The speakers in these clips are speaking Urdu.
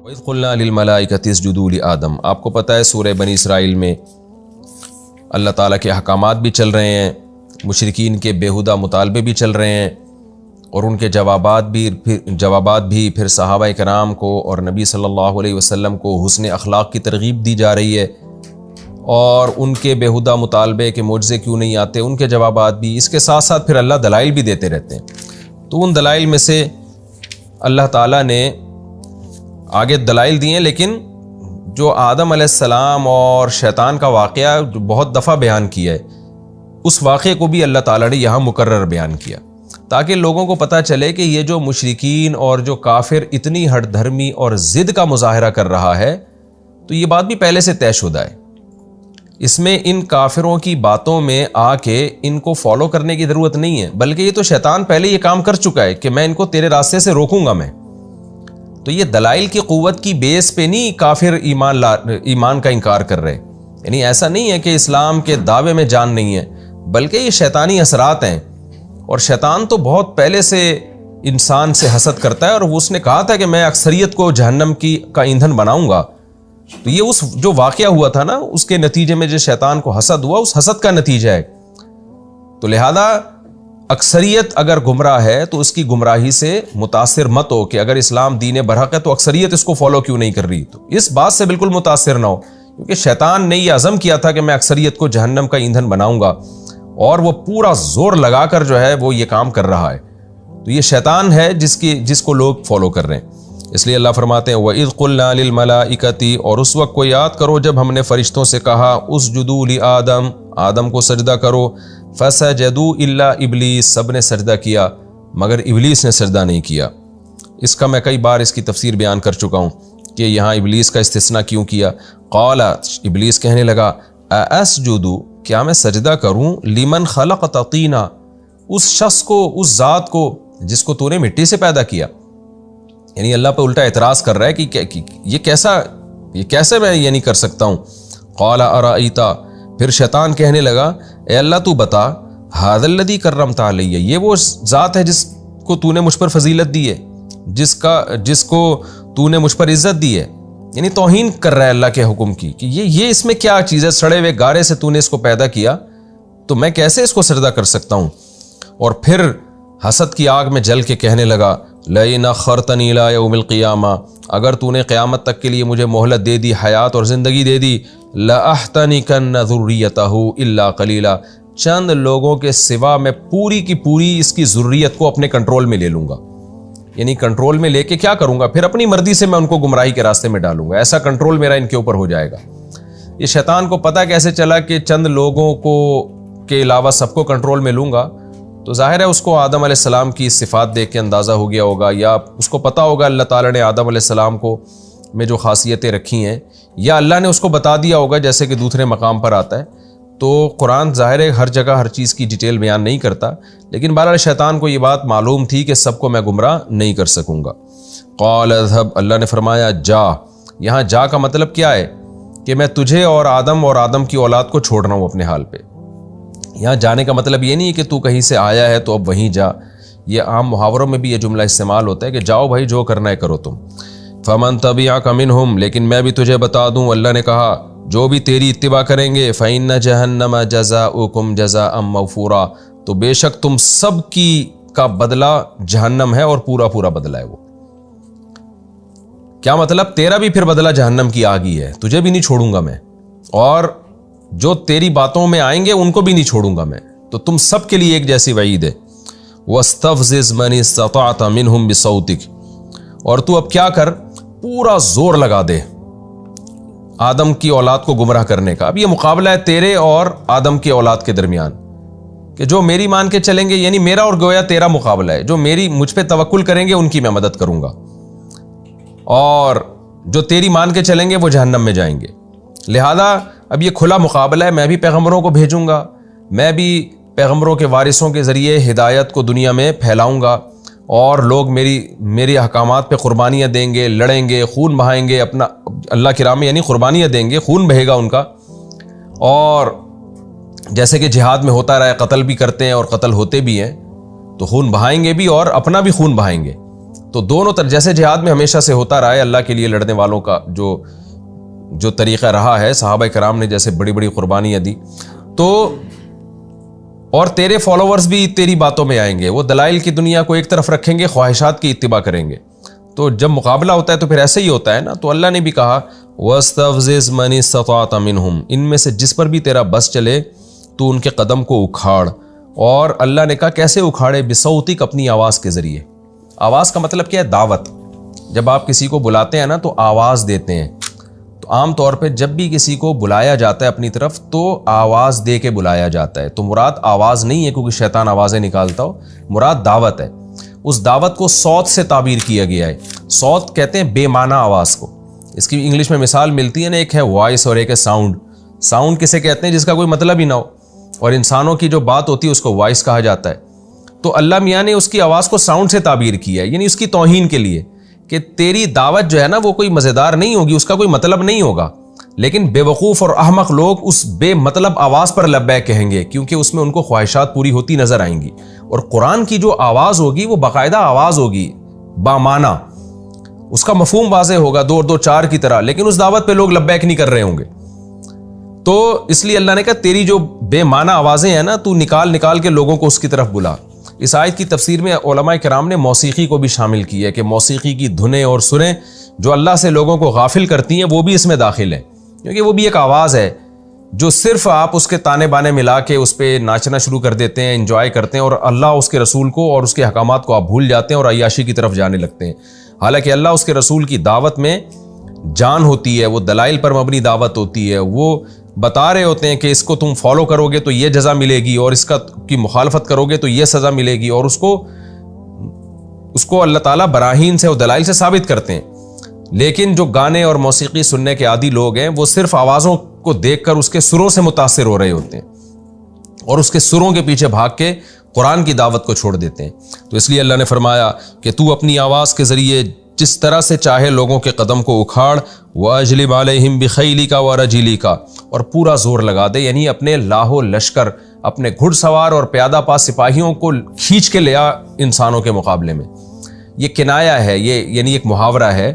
وَإِذْ قُلْنَا لِلْمَلَائِكَةِ اسْجُدُوا لِآدَمَ، آپ کو پتہ ہے سورہ بنی اسرائیل میں اللہ تعالیٰ کے احکامات بھی چل رہے ہیں، مشرکین کے بیہودہ مطالبے بھی چل رہے ہیں، اور ان کے جوابات بھی پھر صحابہ کرام کو اور نبی صلی اللہ علیہ وسلم کو حسن اخلاق کی ترغیب دی جا رہی ہے، اور ان کے بیہودہ مطالبے کے معجزے کیوں نہیں آتے ان کے جوابات بھی، اس کے ساتھ ساتھ پھر اللہ دلائل بھی دیتے رہتے ہیں۔ تو ان دلائل میں سے اللہ تعالیٰ نے آگے دلائل دیے، لیکن جو آدم علیہ السلام اور شیطان کا واقعہ جو بہت دفعہ بیان کیا ہے، اس واقعے کو بھی اللہ تعالیٰ نے یہاں مکرر بیان کیا تاکہ لوگوں کو پتہ چلے کہ یہ جو مشرکین اور جو کافر اتنی ہٹ دھرمی اور ضد کا مظاہرہ کر رہا ہے، تو یہ بات بھی پہلے سے طے شدہ ہے۔ اس میں ان کافروں کی باتوں میں آ کے ان کو فالو کرنے کی ضرورت نہیں ہے، بلکہ یہ تو شیطان پہلے یہ کام کر چکا ہے کہ میں ان کو تیرے راستے سے روکوں گا میں۔ تو یہ دلائل کی قوت کی بیس پہ نہیں کافر ایمان کا انکار کر رہے، یعنی ایسا نہیں ہے کہ اسلام کے دعوے میں جان نہیں ہے، بلکہ یہ شیطانی اثرات ہیں، اور شیطان تو بہت پہلے سے انسان سے حسد کرتا ہے، اور اس نے کہا تھا کہ میں اکثریت کو جہنم کا ایندھن بناؤں گا۔ تو یہ اس جو واقعہ ہوا تھا نا، اس کے نتیجے میں جو شیطان کو حسد ہوا، اس حسد کا نتیجہ ہے۔ تو لہذا اکثریت اگر گمراہ ہے تو اس کی گمراہی سے متاثر مت ہو کہ اگر اسلام دین برحق ہے تو اکثریت اس کو فالو کیوں نہیں کر رہی، تو اس بات سے بالکل متاثر نہ ہو، کیونکہ شیطان نے یہ عزم کیا تھا کہ میں اکثریت کو جہنم کا ایندھن بناؤں گا، اور وہ پورا زور لگا کر جو ہے وہ یہ کام کر رہا ہے۔ تو یہ شیطان ہے جس کو لوگ فالو کر رہے ہیں۔ اس لیے اللہ فرماتے ہیں وَإِذْ قُلْنَا لِلْمَلَائِكَةِ، اور اس وقت کو یاد کرو جب ہم نے فرشتوں سے کہا اسجدوا لآدم، آدم کو سجدہ کرو، فسجدوا الا ابلیس، سب نے سجدہ کیا مگر ابلیس نے سجدہ نہیں کیا۔ اس کا میں کئی بار اس کی تفسیر بیان کر چکا ہوں کہ یہاں ابلیس کا استثناء کیوں کیا۔ قال، ابلیس کہنے لگا اسجد، کیا میں سجدہ کروں لمن خلقت طینا، اس شخص کو، اس ذات کو جس کو تو نے مٹی سے پیدا کیا۔ یعنی اللہ پہ الٹا اعتراض کر رہا ہے کہ یہ کیسے میں یہ نہیں کر سکتا ہوں۔ قال ارأیت، پھر شیطان کہنے لگا اے اللہ تو بتا، ھذا الذی کرمت علی، یہ وہ ذات ہے جس کو تو نے مجھ پر فضیلت دی ہے، جس کو تو نے مجھ پر عزت دی ہے۔ یعنی توہین کر رہا ہے اللہ کے حکم کی کہ یہ اس میں کیا چیز ہے، سڑے ہوئے گارے سے تو نے اس کو پیدا کیا، تو میں کیسے اس کو سجدہ کر سکتا ہوں۔ اور پھر حسد کی آگ میں جل کے کہنے لگا لئن اخرتنی الی یوم القیامہ، اگر تو نے قیامت تک کے لیے مجھے مہلت دے دی، حیات اور زندگی دے دی، لأحتنکن ذریتہ الا قلیلا، چند لوگوں کے سوا میں پوری کی پوری اس کی ذریت کو اپنے کنٹرول میں لے لوں گا۔ یعنی کنٹرول میں لے کے کیا کروں گا، پھر اپنی مرضی سے میں ان کو گمراہی کے راستے میں ڈالوں گا، ایسا کنٹرول میرا ان کے اوپر ہو جائے گا۔ یہ شیطان کو پتہ کیسے چلا کہ چند لوگوں کو کے علاوہ سب کو کنٹرول میں لوں گا، تو ظاہر ہے اس کو آدم علیہ السلام کی صفات دیکھ کے اندازہ ہو گیا ہوگا، یا اس کو پتہ ہوگا اللہ تعالیٰ نے آدم علیہ السلام کو میں جو خاصیتیں رکھی ہیں، یا اللہ نے اس کو بتا دیا ہوگا جیسے کہ دوسرے مقام پر آتا ہے۔ تو قرآن ظاہر ہے ہر جگہ ہر چیز کی ڈیٹیل بیان نہیں کرتا، لیکن بہرحال شیطان کو یہ بات معلوم تھی کہ سب کو میں گمراہ نہیں کر سکوں گا۔ قال اذهب، اللہ نے فرمایا جا، یہاں جا کا مطلب کیا ہے کہ میں تجھے اور آدم کی اولاد کو چھوڑ رہا ہوں اپنے حال پہ۔ یہاں جانے کا مطلب یہ نہیں ہے کہ تو کہیں سے آیا ہے تو اب وہیں جا، یہ عام محاوروں میں بھی یہ جملہ استعمال ہوتا ہے کہ جاؤ بھائی جو کرنا ہے کرو تم۔ فمن تبعک منہم، لیکن میں بھی تجھے بتا دوں، اللہ نے کہا جو بھی تیری اتباع کریں گے، فإن جہنم جزاؤکم جزاء موفورا، تو بے شک تم سب کا بدلہ جہنم ہے، اور پورا بدلہ ہے وہ۔ کیا مطلب، تیرا بھی پھر بدلہ جہنم کی آگ ہی ہے، تجھے بھی نہیں چھوڑوں گا میں، اور جو تیری باتوں میں آئیں گے ان کو بھی نہیں چھوڑوں گا میں، تو تم سب کے لیے ایک جیسی وعید ہے۔ وَاسْتَفْزِزْ مَنِ اسْتَطَعْتَ مِنْهُمْ بِصَوْتِكَ، اور تو اب کیا کر، پورا زور لگا دے آدم کی اولاد کو گمراہ کرنے کا۔ اب یہ مقابلہ ہے تیرے اور آدم کی اولاد کے درمیان، کہ جو میری مان کے چلیں گے، یعنی میرا اور گویا تیرا مقابلہ ہے، جو مجھ پہ توکل کریں گے ان کی میں مدد کروں گا، اور جو تیری مان کے چلیں گے وہ جہنم میں جائیں گے۔ لہذا اب یہ کھلا مقابلہ ہے، میں بھی پیغمبروں کو بھیجوں گا، میں بھی پیغمبروں کے وارثوں کے ذریعے ہدایت کو دنیا میں پھیلاؤں گا، اور لوگ میری احکامات پہ قربانیاں دیں گے، لڑیں گے، خون بہائیں گے، اپنا اللہ کی راہ میں یعنی قربانیاں دیں گے، خون بہے گا ان کا۔ اور جیسے کہ جہاد میں ہوتا رہا ہے، قتل بھی کرتے ہیں اور قتل ہوتے بھی ہیں، تو خون بہائیں گے بھی اور اپنا بھی خون بہائیں گے۔ تو دونوں طرف جیسے جہاد میں ہمیشہ سے ہوتا رہا ہے اللہ کے لیے لڑنے والوں کا جو طریقہ رہا ہے، صحابہ کرام نے جیسے بڑی بڑی قربانیاں دی، تو اور تیرے فالوورز بھی تیری باتوں میں آئیں گے، وہ دلائل کی دنیا کو ایک طرف رکھیں گے، خواہشات کی اتباع کریں گے. تو جب مقابلہ ہوتا ہے تو پھر ایسے ہی ہوتا ہے نا. تو اللہ نے بھی کہا وَاسْتَفْزِزْ مَنِ اسْتَطَعْتَ مِنْهُمْ، ان میں سے جس پر بھی تیرا بس چلے تو ان کے قدم کو اکھاڑ. اور اللہ نے کہا کیسے اکھاڑے؟ بِصَوْتِكَ، اپنی آواز کے ذریعے. آواز کا مطلب کیا ہے؟ دعوت. جب آپ کسی کو بلاتے ہیں نا تو آواز دیتے ہیں. تو عام طور پہ جب بھی کسی کو بلایا جاتا ہے اپنی طرف تو آواز دے کے بلایا جاتا ہے. تو مراد آواز نہیں ہے کیونکہ شیطان آوازیں نکالتا ہو، مراد دعوت ہے. اس دعوت کو صوت سے تعبیر کیا گیا ہے. صوت کہتے ہیں بے معنی آواز کو. اس کی انگلش میں مثال ملتی ہے نا، ایک ہے وائس اور ایک ہے ساؤنڈ. ساؤنڈ کسے کہتے ہیں؟ جس کا کوئی مطلب ہی نہ ہو. اور انسانوں کی جو بات ہوتی ہے اس کو وائس کہا جاتا ہے. تو اللہ میاں نے اس کی آواز کو ساؤنڈ سے تعبیر کیا ہے، یعنی اس کی توہین کے لیے کہ تیری دعوت جو ہے نا وہ کوئی مزیدار نہیں ہوگی، اس کا کوئی مطلب نہیں ہوگا. لیکن بے وقوف اور احمق لوگ اس بے مطلب آواز پر لبیک کہیں گے کیونکہ اس میں ان کو خواہشات پوری ہوتی نظر آئیں گی. اور قرآن کی جو آواز ہوگی وہ باقاعدہ آواز ہوگی، بامعنی، اس کا مفہوم واضح ہوگا، 2 اور 2 4 کی طرح. لیکن اس دعوت پہ لوگ لبیک نہیں کر رہے ہوں گے. تو اس لیے اللہ نے کہا تیری جو بے معنی آوازیں ہیں نا تو نکال کے لوگوں کو اس کی طرف بلا. اس آیت کی تفسیر میں علماء کرام نے موسیقی کو بھی شامل کی ہے کہ موسیقی کی دھنیں اور سریں جو اللہ سے لوگوں کو غافل کرتی ہیں وہ بھی اس میں داخل ہیں، کیونکہ وہ بھی ایک آواز ہے جو صرف آپ اس کے تانے بانے ملا کے اس پہ ناچنا شروع کر دیتے ہیں، انجوائے کرتے ہیں، اور اللہ اس کے رسول کو اور اس کے احکامات کو آپ بھول جاتے ہیں اور عیاشی کی طرف جانے لگتے ہیں. حالانکہ اللہ اس کے رسول کی دعوت میں جان ہوتی ہے، وہ دلائل پر مبنی دعوت ہوتی ہے. وہ بتا رہے ہوتے ہیں کہ اس کو تم فالو کرو گے تو یہ جزا ملے گی، اور اس کی مخالفت کرو گے تو یہ سزا ملے گی، اور اس کو اللہ تعالیٰ براہین سے اور دلائل سے ثابت کرتے ہیں. لیکن جو گانے اور موسیقی سننے کے عادی لوگ ہیں وہ صرف آوازوں کو دیکھ کر اس کے سروں سے متاثر ہو رہے ہوتے ہیں اور اس کے سروں کے پیچھے بھاگ کے قرآن کی دعوت کو چھوڑ دیتے ہیں. تو اس لیے اللہ نے فرمایا کہ تو اپنی آواز کے ذریعے جس طرح سے چاہے لوگوں کے قدم کو اکھاڑ. وَأَجْلِبْ عَلَيْهِمْ بِخَيْلِكَ وَرَجِلِكَ، اور پورا زور لگا دے، یعنی اپنے لاہو لشکر، اپنے گھڑ سوار اور پیادہ پا سپاہیوں کو کھینچ کے لیا انسانوں کے مقابلے میں. یہ کنایا ہے، یہ یعنی ایک محاورہ ہے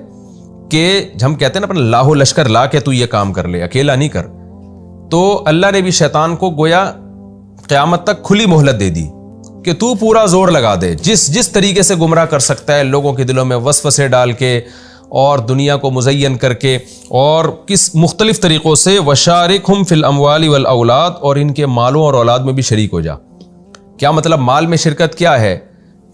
کہ ہم کہتے ہیں نا اپنا لاہو لشکر لا کے تو یہ کام کر لے، اکیلا نہیں کر. تو اللہ نے بھی شیطان کو گویا قیامت تک کھلی مہلت دے دی کہ تو پورا زور لگا دے، جس طریقے سے گمراہ کر سکتا ہے لوگوں کے دلوں میں وسوسے ڈال کے اور دنیا کو مزین کر کے اور کس مختلف طریقوں سے. وَشَارِكْهُمْ فِي الْأَمْوَالِ وَالْأَوْلَادِ، اور ان کے مالوں اور اولاد میں بھی شریک ہو جا. کیا مطلب مال میں شرکت کیا ہے؟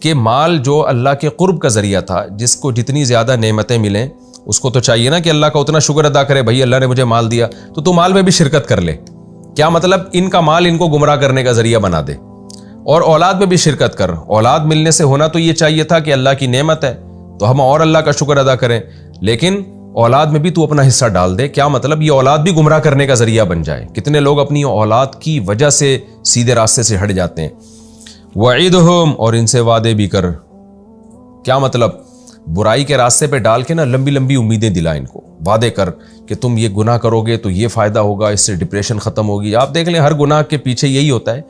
کہ مال جو اللہ کے قرب کا ذریعہ تھا، جس کو جتنی زیادہ نعمتیں ملیں اس کو تو چاہیے نا کہ اللہ کا اتنا شکر ادا کرے، بھائی اللہ نے مجھے مال دیا تو تو مال میں بھی شرکت کر لے. کیا مطلب؟ ان کا مال ان کو گمراہ کرنے کا ذریعہ بنا دے. اور اولاد میں بھی شرکت کر. اولاد ملنے سے ہونا تو یہ چاہیے تھا کہ اللہ کی نعمت ہے تو ہم اور اللہ کا شکر ادا کریں، لیکن اولاد میں بھی تو اپنا حصہ ڈال دے. کیا مطلب؟ یہ اولاد بھی گمراہ کرنے کا ذریعہ بن جائے. کتنے لوگ اپنی اولاد کی وجہ سے سیدھے راستے سے ہٹ جاتے ہیں. وَعِدْهُمْ، اور ان سے وعدے بھی کر. کیا مطلب؟ برائی کے راستے پہ ڈال کے نا لمبی لمبی امیدیں دلا ان کو، وعدے کر کہ تم یہ گناہ کرو گے تو یہ فائدہ ہوگا، اس سے ڈپریشن ختم ہوگی. آپ دیکھ لیں ہر گناہ کے پیچھے یہی ہوتا ہے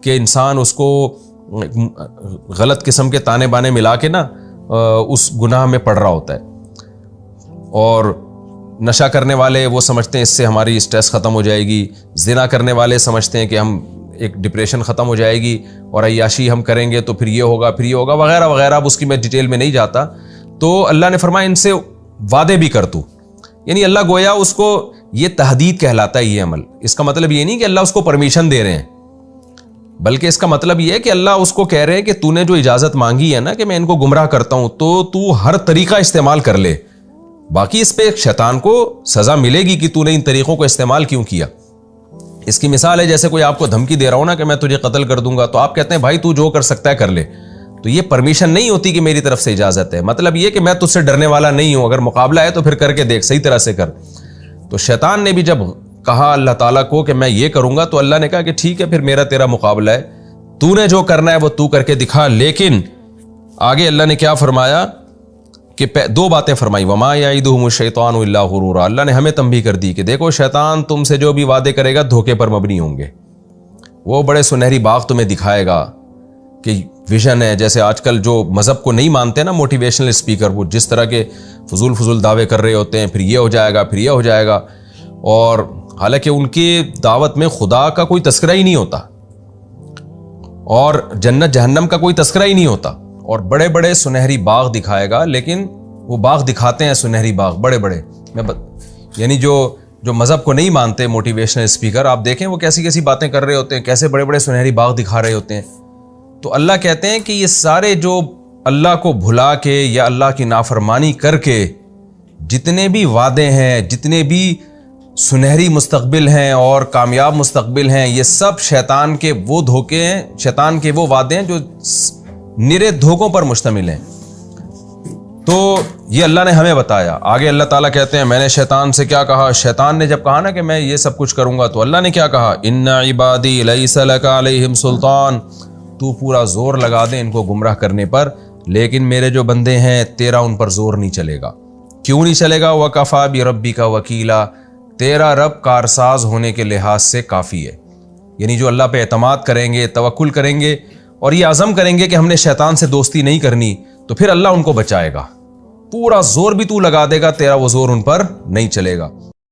کہ انسان اس کو غلط قسم کے تانے بانے ملا کے نا اس گناہ میں پڑ رہا ہوتا ہے. اور نشہ کرنے والے وہ سمجھتے ہیں اس سے ہماری اسٹریس ختم ہو جائے گی، زنا کرنے والے سمجھتے ہیں کہ ہم ایک ڈپریشن ختم ہو جائے گی، اور عیاشی ہم کریں گے تو پھر یہ ہوگا وغیرہ وغیرہ. اب اس کی میں ڈیٹیل میں نہیں جاتا. تو اللہ نے فرمایا ان سے وعدے بھی کر تو، یعنی اللہ گویا اس کو، یہ تحدید کہلاتا ہے یہ عمل. اس کا مطلب یہ نہیں کہ اللہ اس کو پرمیشن دے رہے ہیں، بلکہ اس کا مطلب یہ ہے کہ اللہ اس کو کہہ رہے ہیں کہ تو نے جو اجازت مانگی ہے نا کہ میں ان کو گمراہ کرتا ہوں تو ہر طریقہ استعمال کر لے. باقی اس پہ شیطان کو سزا ملے گی کہ تو نے ان طریقوں کو استعمال کیوں کیا. اس کی مثال ہے جیسے کوئی آپ کو دھمکی دے رہا ہوں نا کہ میں تجھے قتل کر دوں گا، تو آپ کہتے ہیں بھائی تو جو کر سکتا ہے کر لے. تو یہ پرمیشن نہیں ہوتی کہ میری طرف سے اجازت ہے. مطلب یہ کہ میں تجھ سے ڈرنے والا نہیں ہوں، اگر مقابلہ ہے تو پھر کر کے دیکھ، صحیح طرح سے کر. تو شیطان نے بھی جب کہا اللہ تعالیٰ کو کہ میں یہ کروں گا تو اللہ نے کہا کہ ٹھیک ہے پھر میرا تیرا مقابلہ ہے، تو نے جو کرنا ہے وہ تو کر کے دکھا. لیکن آگے اللہ نے کیا فرمایا کہ 2 باتیں فرمائی. وما یعدہم الشیطان الا غرورا، اللہ نے ہمیں تنبیہ کر دی کہ دیکھو شیطان تم سے جو بھی وعدے کرے گا دھوکے پر مبنی ہوں گے. وہ بڑے سنہری باغ تمہیں دکھائے گا کہ ویژن ہے. جیسے آج کل جو مذہب کو نہیں مانتے نا موٹیویشنل اسپیکر، وہ جس طرح کے فضول دعوے کر رہے ہوتے ہیں، پھر یہ ہو جائے گا، پھر یہ ہو جائے گا، اور حالانکہ ان کی دعوت میں خدا کا کوئی تذکرہ ہی نہیں ہوتا اور جنت جہنم کا کوئی تذکرہ ہی نہیں ہوتا. اور بڑے بڑے سنہری باغ دکھائے گا، لیکن وہ باغ دکھاتے ہیں سنہری باغ بڑے بڑے. یعنی جو مذہب کو نہیں مانتے موٹیویشنل اسپیکر، آپ دیکھیں وہ کیسی باتیں کر رہے ہوتے ہیں، کیسے بڑے بڑے سنہری باغ دکھا رہے ہوتے ہیں. تو اللہ کہتے ہیں کہ یہ سارے جو اللہ کو بھلا کے یا اللہ کی نافرمانی کر کے جتنے بھی وعدے ہیں، جتنے بھی سنہری مستقبل ہیں اور کامیاب مستقبل ہیں، یہ سب شیطان کے وہ دھوکے ہیں، شیطان کے وہ وعدے ہیں جو نرے دھوکوں پر مشتمل ہیں. تو یہ اللہ نے ہمیں بتایا. آگے اللہ تعالیٰ کہتے ہیں میں نے شیطان سے کیا کہا. شیطان نے جب کہا نا کہ میں یہ سب کچھ کروں گا، تو اللہ نے کیا کہا، ان عبادی لیس لک علیہم سلطان، تو پورا زور لگا دے ان کو گمراہ کرنے پر، لیکن میرے جو بندے ہیں تیرا ان پر زور نہیں چلے گا. کیوں نہیں چلے گا؟ وکفیٰ بربک وکیلا، تیرا رب کارساز ہونے کے لحاظ سے کافی ہے. یعنی جو اللہ پہ اعتماد کریں گے، توکل کریں گے اور یہ عزم کریں گے کہ ہم نے شیطان سے دوستی نہیں کرنی، تو پھر اللہ ان کو بچائے گا. پورا زور بھی تو لگا دے گا، تیرا وہ زور ان پر نہیں چلے گا.